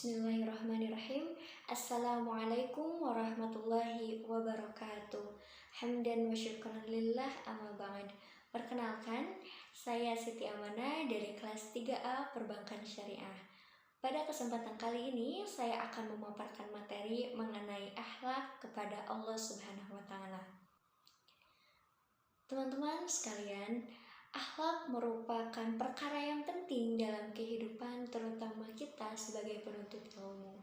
Bismillahirrahmanirrahim. Assalamualaikum warahmatullahi wabarakatuh. Hamdan wa syukran lillah, amma ba'd. Perkenalkan, saya Siti Amana dari kelas 3A Perbankan Syariah. Pada kesempatan kali ini, saya akan memaparkan materi mengenai akhlak kepada Allah Subhanahu wa Ta'ala. Teman-teman sekalian, akhlak merupakan perkara yang penting dalam kehidupan, terutama kita sebagai penuntut ilmu.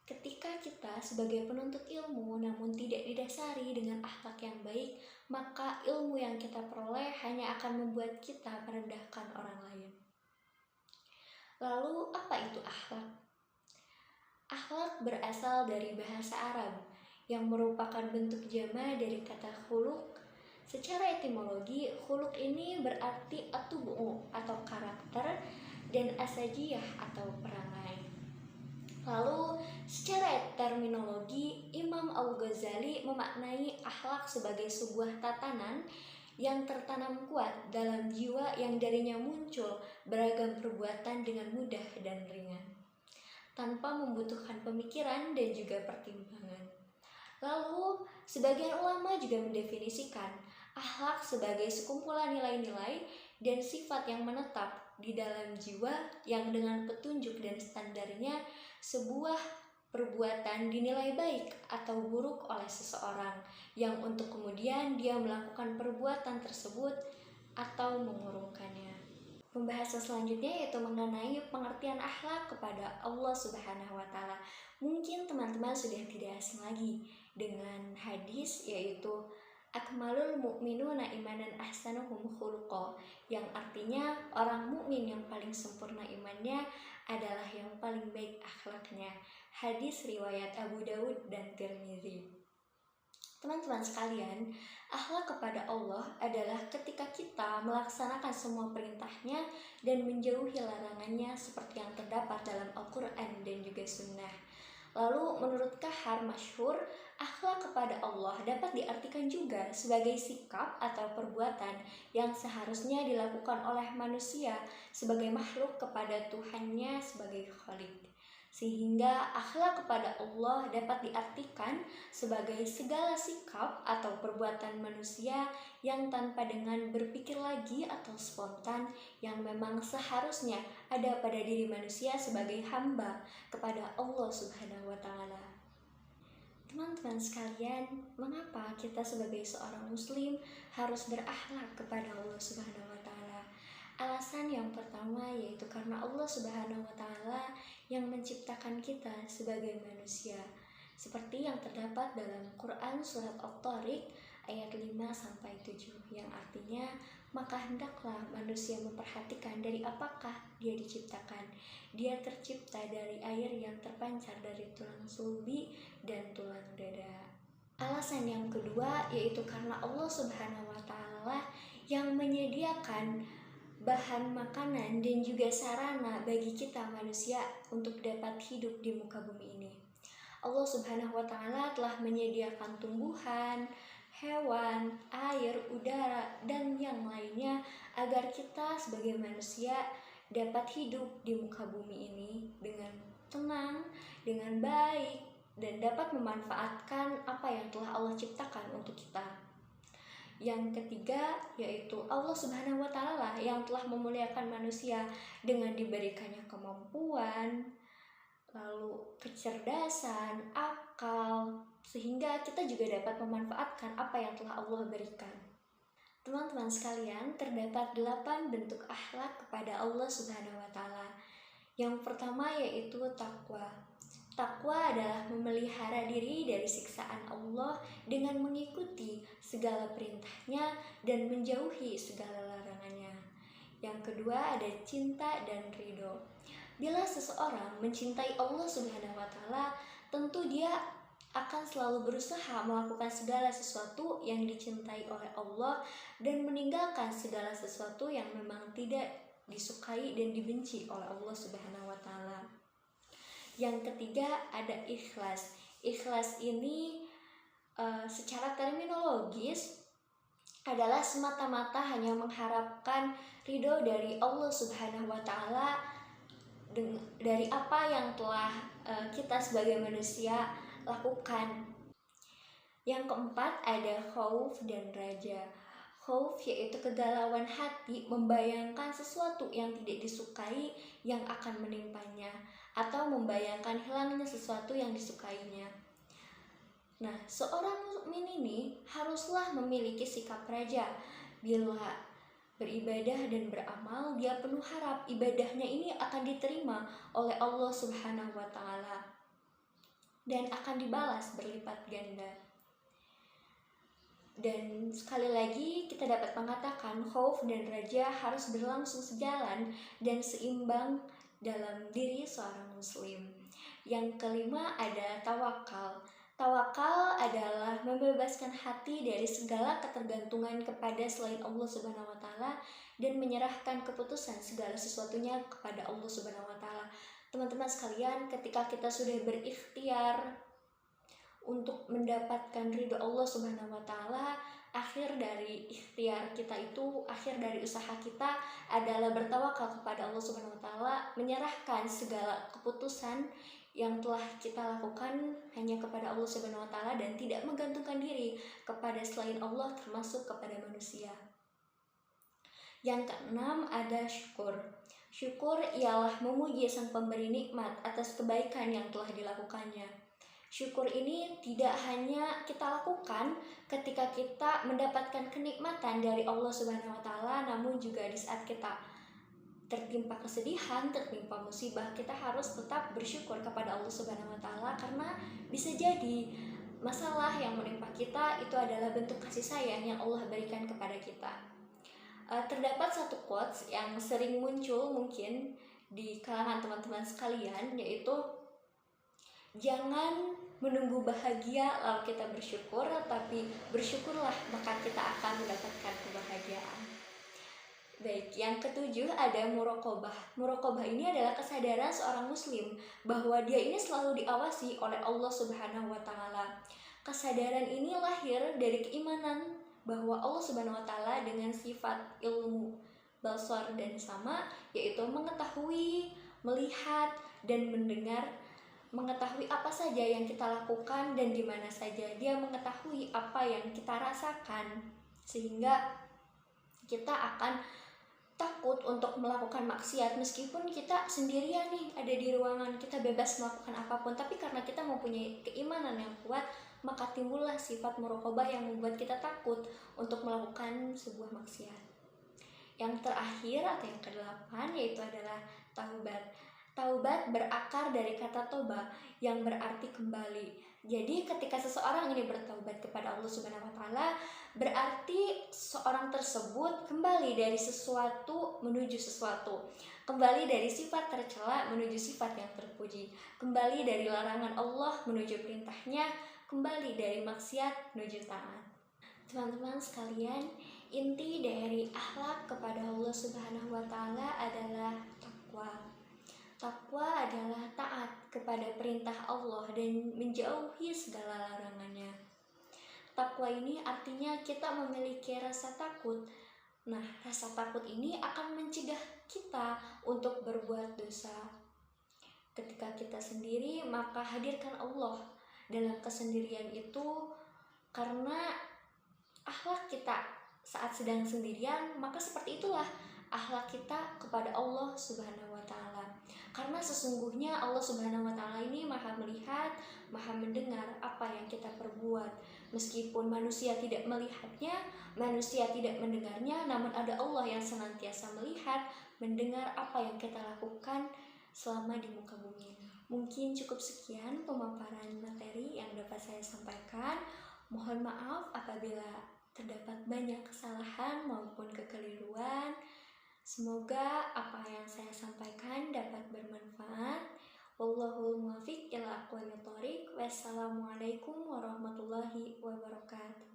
Ketika kita sebagai penuntut ilmu namun tidak didasari dengan akhlak yang baik, maka ilmu yang kita peroleh hanya akan membuat kita merendahkan orang lain. Lalu, apa itu akhlak? Akhlak berasal dari bahasa Arab yang merupakan bentuk jama dari kata khuluq. Secara etimologi, khuluq ini berarti atubu atau karakter dan asajiyah atau perangai. Lalu, secara terminologi, Imam Al-Ghazali memaknai akhlak sebagai sebuah tatanan yang tertanam kuat dalam jiwa yang darinya muncul beragam perbuatan dengan mudah dan ringan, tanpa membutuhkan pemikiran dan juga pertimbangan. Lalu, sebagian ulama juga mendefinisikan akhlak sebagai sekumpulan nilai-nilai dan sifat yang menetap di dalam jiwa yang dengan petunjuk dan standarnya sebuah perbuatan dinilai baik atau buruk oleh seseorang yang untuk kemudian dia melakukan perbuatan tersebut atau mengurungkannya. Pembahasan selanjutnya yaitu mengenai pengertian akhlak kepada Allah Subhanahu wa Ta'ala. Mungkin teman-teman sudah tidak asing lagi dengan hadis yaitu akmalul mu'minuna imanan ahsanuhum khuluqa, yang artinya orang mukmin yang paling sempurna imannya adalah yang paling baik akhlaknya. Hadis riwayat Abu Daud dan Tirmidzi. Teman-teman sekalian, akhlak kepada Allah adalah ketika kita melaksanakan semua perintahnya dan menjauhi larangannya seperti yang terdapat dalam Al-Quran dan juga Sunnah. Lalu menurut Kahar masyhur, akhlak kepada Allah dapat diartikan juga sebagai sikap atau perbuatan yang seharusnya dilakukan oleh manusia sebagai makhluk kepada Tuhannya sebagai Khalik. Sehingga akhlak kepada Allah dapat diartikan sebagai segala sikap atau perbuatan manusia yang tanpa dengan berpikir lagi atau spontan yang memang seharusnya ada pada diri manusia sebagai hamba kepada Allah Subhanahu wa Ta'ala. Teman-teman sekalian, mengapa kita sebagai seorang muslim harus berakhlak kepada Allah Subhanahu wa Ta'ala? Alasan yang pertama yaitu karena Allah Subhanahu wa Ta'ala yang menciptakan kita sebagai manusia, seperti yang terdapat dalam Quran surat At-Tariq ayat 5-7, yang artinya, maka hendaklah manusia memperhatikan dari apakah dia diciptakan. Dia tercipta dari air yang terpancar dari tulang sulbi dan tulang dada. Alasan yang kedua yaitu karena Allah Subhanahu wa Ta'ala yang menyediakan bahan makanan dan juga sarana bagi kita manusia untuk dapat hidup di muka bumi ini. Allah Subhanahu wa Ta'ala telah menyediakan tumbuhan, hewan, air, udara, dan yang lainnya agar kita sebagai manusia dapat hidup di muka bumi ini dengan tenang, dengan baik, dan dapat memanfaatkan apa yang telah Allah ciptakan untuk kita. Yang ketiga yaitu Allah Subhanahu wa Ta'ala yang telah memuliakan manusia dengan diberikannya kemampuan, lalu kecerdasan, akal, sehingga kita juga dapat memanfaatkan apa yang telah Allah berikan. Teman-teman sekalian, terdapat 8 bentuk akhlak kepada Allah Subhanahu wa Ta'ala. Yang pertama yaitu takwa. Takwa adalah memelihara diri dari siksaan Allah dengan mengikuti segala perintahnya dan menjauhi segala larangannya. Yang kedua ada cinta dan ridho. Bila seseorang mencintai Allah Subhanahu wa Ta'ala, tentu dia akan selalu berusaha melakukan segala sesuatu yang dicintai oleh Allah dan meninggalkan segala sesuatu yang memang tidak disukai dan dibenci oleh Allah Subhanahu wa Ta'ala. Yang ketiga ada ikhlas. Ikhlas ini secara terminologis adalah semata-mata hanya mengharapkan ridho dari Allah Subhanahu wa Ta'ala dari apa yang telah kita sebagai manusia lakukan. Yang keempat ada khauf dan raja. Khauf yaitu kegalauan hati membayangkan sesuatu yang tidak disukai yang akan menimpanya, atau membayangkan hilangnya sesuatu yang disukainya. Nah, seorang mukmin ini haruslah memiliki sikap raja. Bila beribadah dan beramal, dia penuh harap ibadahnya ini akan diterima oleh Allah Subhanahu wa Ta'ala dan akan dibalas berlipat ganda. Dan sekali lagi kita dapat mengatakan khauf dan raja harus berlangsung sejalan dan seimbang dalam diri seorang muslim. Yang kelima ada tawakal. Tawakal adalah membebaskan hati dari segala ketergantungan kepada selain Allah Subhanahu wa Ta'ala dan menyerahkan keputusan segala sesuatunya kepada Allah Subhanahu wa Ta'ala. Teman-teman sekalian, ketika kita sudah berikhtiar untuk mendapatkan ridho Allah Subhanahu wa Ta'ala, akhir dari ikhtiar kita itu, akhir dari usaha kita adalah bertawakal kepada Allah Subhanahu wa Ta'ala, menyerahkan segala keputusan yang telah kita lakukan hanya kepada Allah Subhanahu wa Ta'ala dan tidak menggantungkan diri kepada selain Allah, termasuk kepada manusia. Yang keenam ada syukur. Syukur ialah memuji sang pemberi nikmat atas kebaikan yang telah dilakukannya. Syukur ini tidak hanya kita lakukan ketika kita mendapatkan kenikmatan dari Allah Subhanahu wa Ta'ala, namun juga di saat kita tertimpa kesedihan, tertimpa musibah, kita harus tetap bersyukur kepada Allah Subhanahu wa Ta'ala, karena bisa jadi masalah yang menimpa kita itu adalah bentuk kasih sayang yang Allah berikan kepada kita. Terdapat satu quotes yang sering muncul mungkin di kalangan teman-teman sekalian, yaitu jangan menunggu bahagia lalu kita bersyukur, tapi bersyukurlah maka kita akan mendapatkan kebahagiaan. Baik, yang ketujuh ada muraqabah. Muraqabah ini adalah kesadaran seorang muslim bahwa dia ini selalu diawasi oleh Allah Subhanahu wa Ta'ala. Kesadaran ini lahir dari keimanan bahwa Allah Subhanahu wa Ta'ala dengan sifat ilmu, basar dan sama, yaitu mengetahui, melihat dan mendengar, mengetahui apa saja yang kita lakukan dan di mana saja. Dia mengetahui apa yang kita rasakan, sehingga kita akan takut untuk melakukan maksiat meskipun kita sendirian nih ada di ruangan, kita bebas melakukan apapun, tapi karena kita mempunyai keimanan yang kuat, maka timbullah sifat muraqabah yang membuat kita takut untuk melakukan sebuah maksiat. Yang terakhir atau yang kedelapan yaitu adalah taubat. Taubat berakar dari kata toba yang berarti kembali. Jadi ketika seseorang ini bertaubat kepada Allah Subhanahu wa Ta'ala, berarti seorang tersebut kembali dari sesuatu menuju sesuatu, kembali dari sifat tercela menuju sifat yang terpuji, kembali dari larangan Allah menuju perintahnya, kembali dari maksiat menuju taat. Teman-teman sekalian, inti dari akhlak kepada Allah Subhanahu wa Ta'ala adalah takwa. Takwa adalah taat kepada perintah Allah dan menjauhi segala larangannya. Takwa ini artinya kita memiliki rasa takut. Nah, rasa takut ini akan mencegah kita untuk berbuat dosa. Ketika kita sendiri, maka hadirkan Allah dalam kesendirian itu, karena akhlak kita saat sedang sendirian, maka seperti itulah akhlak kita kepada Allah Subhanahu wa Ta'ala. Karena sesungguhnya Allah Subhanahu wa Ta'ala ini Maha melihat, Maha mendengar apa yang kita perbuat. Meskipun manusia tidak melihatnya, manusia tidak mendengarnya, namun ada Allah yang senantiasa melihat, mendengar apa yang kita lakukan selama di muka bumi. Mungkin cukup sekian pemaparan materi yang dapat saya sampaikan. Mohon maaf apabila terdapat banyak kesalahan maupun kekeliruan. Semoga apa yang saya sampaikan dapat bermanfaat. Wallahul muwaffiq ila aqwamit thoriq. Wassalamualaikum warahmatullahi wabarakatuh.